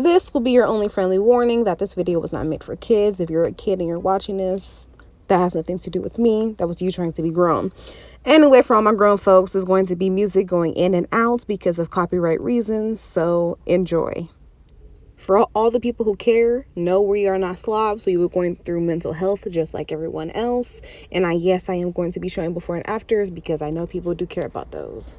This will be your only friendly warning that this video was not meant for kids. If you're a kid and you're watching this, that has nothing to do with me. That was you trying to be grown. Anyway, for all my grown folks, there's going to be music going in and out because of copyright reasons, so enjoy. For all the people who care, no, we are not slobs. We were going through mental health just like everyone else. And yes, I am going to be showing before and afters because I know people do care about those.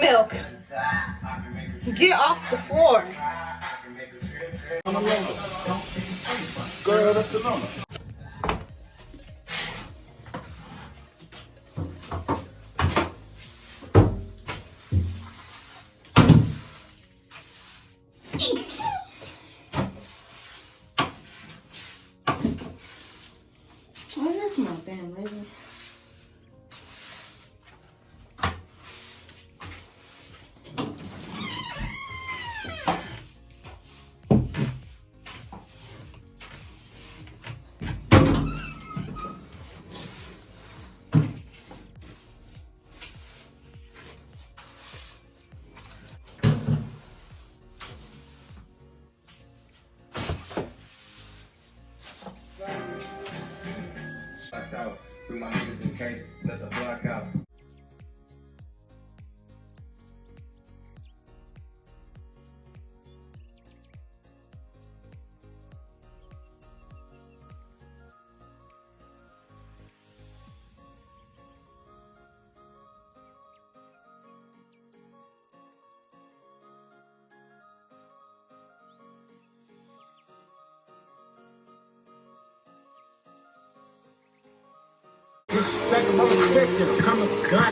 Milk, get off the floor. Girl, that's a number. Oh, that's my band, lady. Out through my niggas in case, let the block out. Respect my respect. I'm a god.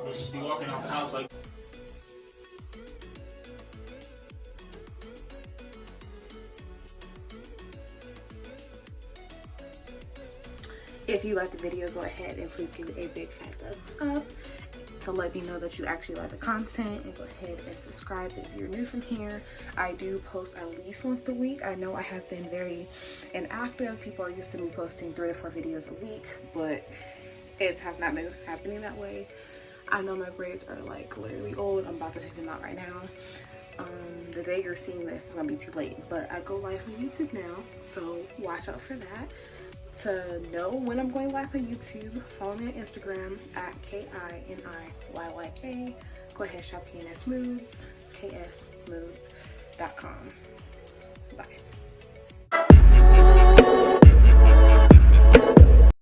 We'll just be walking out the house like. If you liked the video, go ahead and please give it a big fat thumbs up to let me know that you actually like the content, and go ahead and subscribe if you're new from here. I do post at least once a week. I know I have been very inactive. People are used to me posting 3 to 4 videos a week, but it has not been happening that way. I know my braids are like literally old. I'm about to take them out right now. The day you're seeing this is gonna be too late, but I go live on YouTube now, so watch out for that. To know when I'm going live on YouTube, follow me on Instagram at KINIYYA. Go ahead, shop KNS Moods, ksmoods.com. Bye.